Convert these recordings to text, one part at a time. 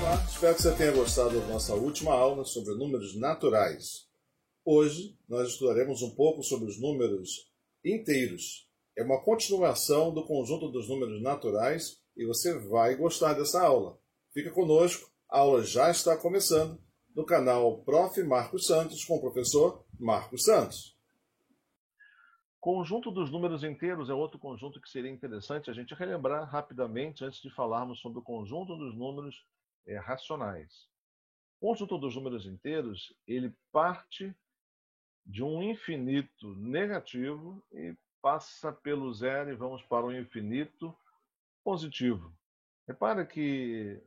Olá, espero que você tenha gostado da nossa última aula sobre números naturais. Hoje nós estudaremos um pouco sobre os números inteiros. É uma continuação do conjunto dos números naturais e você vai gostar dessa aula. Fica conosco, a aula já está começando no canal Prof. Marcos Santos com o professor Marcos Santos. Conjunto dos números inteiros é outro conjunto que seria interessante a gente relembrar rapidamente antes de falarmos sobre o conjunto dos números racionais. O conjunto dos números inteiros, ele parte de um infinito negativo e passa pelo zero e vamos para o infinito positivo. Repara que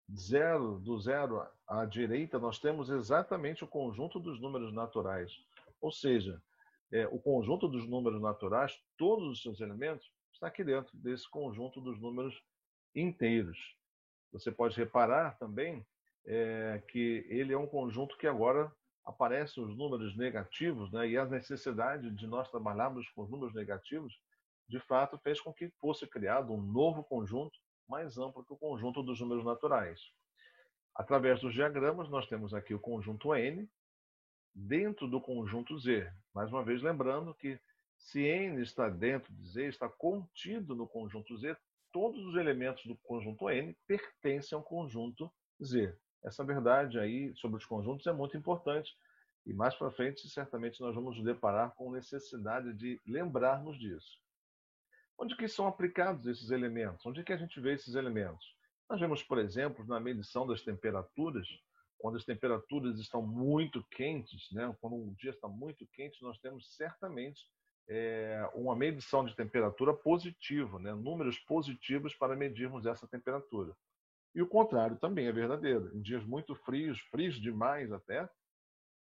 do zero à direita nós temos exatamente o conjunto dos números naturais, ou seja, o conjunto dos números naturais, todos os seus elementos, está aqui dentro desse conjunto dos números inteiros. Você pode reparar também que ele é um conjunto que agora aparecem os números negativos, né? E a necessidade de nós trabalharmos com os números negativos, de fato, fez com que fosse criado um novo conjunto mais amplo que o conjunto dos números naturais. Através dos diagramas, nós temos aqui o conjunto N, dentro do conjunto Z. Mais uma vez, lembrando que se N está dentro de Z, está contido no conjunto Z, todos os elementos do conjunto N pertencem ao conjunto Z. Essa verdade aí sobre os conjuntos é muito importante e mais para frente, certamente, nós vamos nos deparar com necessidade de lembrarmos disso. Onde que são aplicados esses elementos? Onde que a gente vê esses elementos? Nós vemos, por exemplo, na medição das temperaturas, quando as temperaturas estão muito quentes, né? Quando o dia está muito quente, nós temos certamente uma medição de temperatura positiva, né? Números positivos para medirmos essa temperatura. E o contrário também é verdadeiro. Em dias muito frios, frios demais até,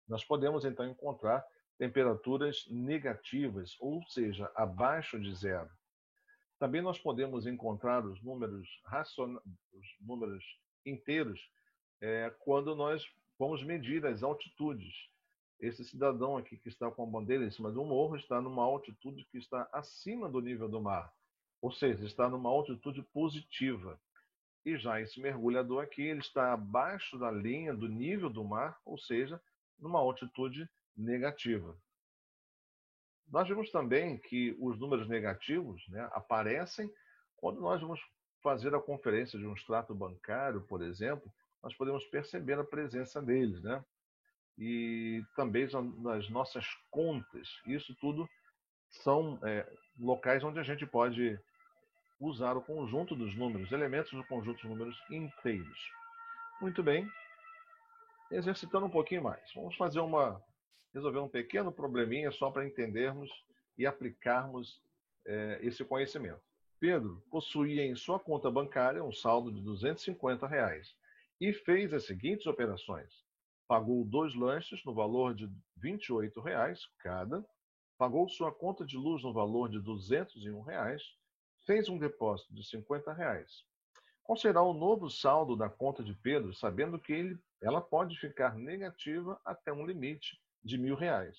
nós podemos então encontrar temperaturas negativas, ou seja, abaixo de zero. Também nós podemos encontrar os números inteiros quando nós vamos medir as altitudes. Esse cidadão aqui que está com a bandeira em cima do morro está numa altitude que está acima do nível do mar, ou seja, está numa altitude positiva. E já esse mergulhador aqui, ele está abaixo da linha do nível do mar, ou seja, numa altitude negativa. Nós vimos também que os números negativos, né, aparecem quando nós vamos fazer a conferência de um extrato bancário, por exemplo, nós podemos perceber a presença deles, né? E também nas nossas contas. Isso tudo são locais onde a gente pode usar o conjunto dos números, elementos do conjunto dos números inteiros. Muito bem, exercitando um pouquinho mais. Vamos resolver um pequeno probleminha só para entendermos e aplicarmos esse conhecimento. Pedro possuía em sua conta bancária um saldo de R$ 250 e fez as seguintes operações. Pagou 2 lanches no valor de R$ 28 cada, pagou sua conta de luz no valor de R$ 201, fez um depósito de R$ 50. Qual será o novo saldo da conta de Pedro, sabendo que ela pode ficar negativa até um limite de R$ 1.000?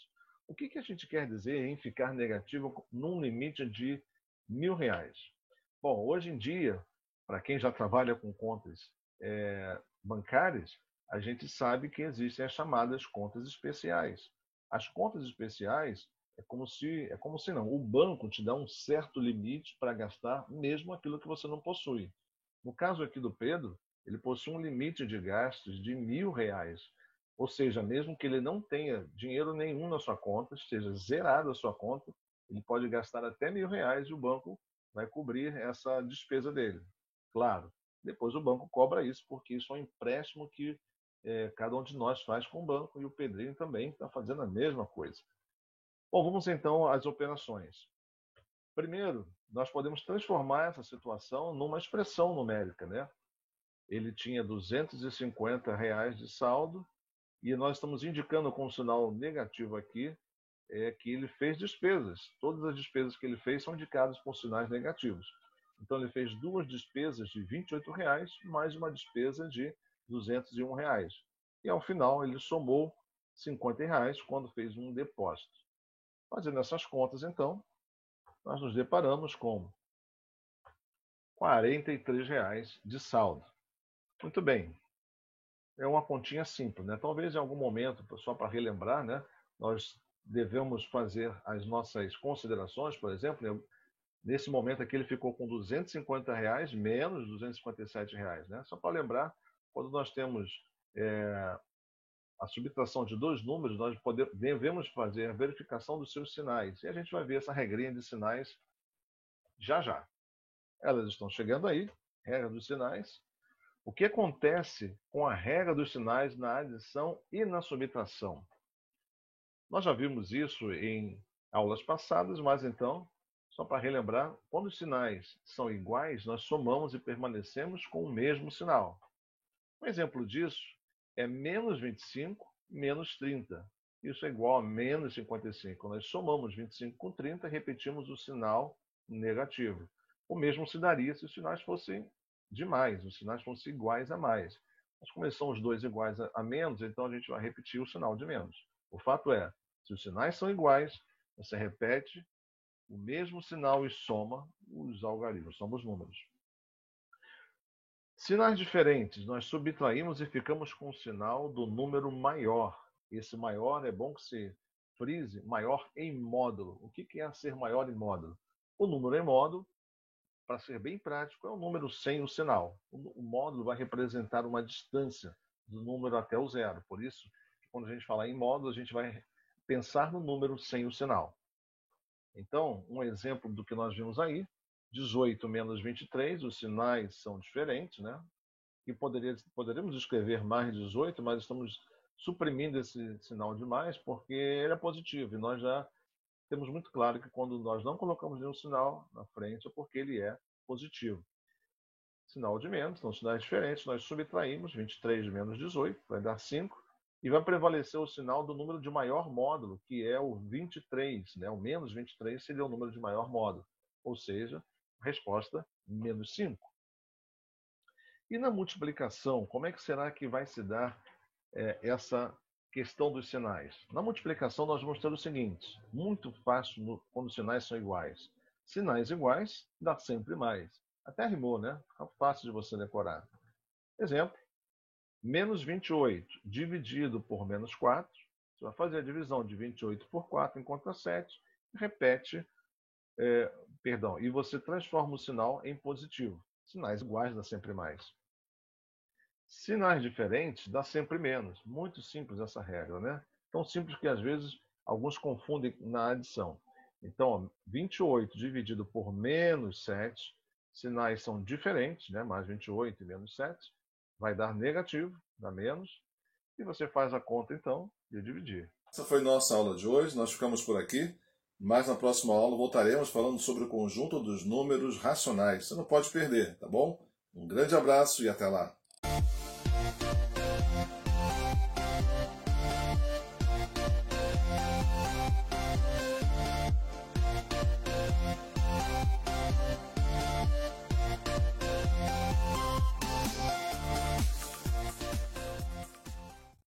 O que a gente quer dizer em ficar negativa num limite de R$ 1.000? Bom, hoje em dia, para quem já trabalha com contas bancárias, a gente sabe que existem as chamadas contas especiais. As contas especiais é como se não, o banco te dá um certo limite para gastar mesmo aquilo que você não possui. No caso aqui do Pedro, ele possui um limite de gastos de R$ 1.000. Ou seja, mesmo que ele não tenha dinheiro nenhum na sua conta, esteja zerada a sua conta, ele pode gastar até R$ 1.000 e o banco vai cobrir essa despesa dele. Claro, depois o banco cobra isso, porque isso é um empréstimo que cada um de nós faz com o banco e o Pedrinho também está fazendo a mesma coisa. Bom, vamos então às operações. Primeiro, nós podemos transformar essa situação numa expressão numérica, né? Ele tinha R$ 250 de saldo e nós estamos indicando com um sinal negativo aqui que ele fez despesas. Todas as despesas que ele fez são indicadas com sinais negativos. Então ele fez 2 despesas de R$ 28 mais uma despesa de R$ 201. E ao final ele somou R$ 50 quando fez um depósito. Fazendo essas contas, então, nós nos deparamos com R$ 43 de saldo. Muito bem. É uma continha simples, né? Talvez em algum momento, só para relembrar, né, nós devemos fazer as nossas considerações, por exemplo, né, nesse momento aqui ele ficou com R$ 250 menos R$ 257, né? Só para lembrar, quando nós temos a subtração de dois números, nós devemos fazer a verificação dos seus sinais. E a gente vai ver essa regrinha de sinais já já. Elas estão chegando aí, regra dos sinais. O que acontece com a regra dos sinais na adição e na subtração? Nós já vimos isso em aulas passadas, mas então, só para relembrar, quando os sinais são iguais, nós somamos e permanecemos com o mesmo sinal. Um exemplo disso é menos 25 menos 30. Isso é igual a menos 55. Nós somamos 25 com 30 e repetimos o sinal negativo. O mesmo se daria se os sinais fossem de mais, os sinais fossem iguais a mais. Mas como eles são os dois iguais a menos, então a gente vai repetir o sinal de menos. O fato é, se os sinais são iguais, você repete o mesmo sinal e soma os algarismos, soma os números. Sinais diferentes, nós subtraímos e ficamos com o sinal do número maior. Esse maior é bom que se frise, maior em módulo. O que é ser maior em módulo? O número em módulo, para ser bem prático, é o número sem o sinal. O módulo vai representar uma distância do número até o zero. Por isso, quando a gente falar em módulo, a gente vai pensar no número sem o sinal. Então, um exemplo do que nós vimos aí, 18 menos 23, os sinais são diferentes, né? E poderíamos escrever mais 18, mas estamos suprimindo esse sinal de mais porque ele é positivo. E nós já temos muito claro que quando nós não colocamos nenhum sinal na frente é porque ele é positivo. Sinal de menos, são sinais diferentes, nós subtraímos 23 menos 18, vai dar 5, e vai prevalecer o sinal do número de maior módulo, que é o 23, né? O menos 23 seria o número de maior módulo, ou seja, resposta menos 5. E na multiplicação, como é que será que vai se dar essa questão dos sinais? Na multiplicação, nós vamos ter o seguinte, muito fácil quando os sinais são iguais. Sinais iguais dá sempre mais. Até rimou, né? Fica fácil de você decorar. Exemplo, menos 28 dividido por menos 4. Você vai fazer a divisão de 28 por 4, encontra 7, repete, e você transforma o sinal em positivo. Sinais iguais dá sempre mais. Sinais diferentes dá sempre menos. Muito simples essa regra, né? Tão simples que às vezes alguns confundem na adição. Então, 28 dividido por menos 7, sinais são diferentes, né? Mais 28 e menos 7, vai dar negativo, dá menos, e você faz a conta então de dividir. Essa foi nossa aula de hoje, nós ficamos por aqui, mas na próxima aula voltaremos falando sobre o conjunto dos números racionais. Você não pode perder, tá bom? Um grande abraço e até lá!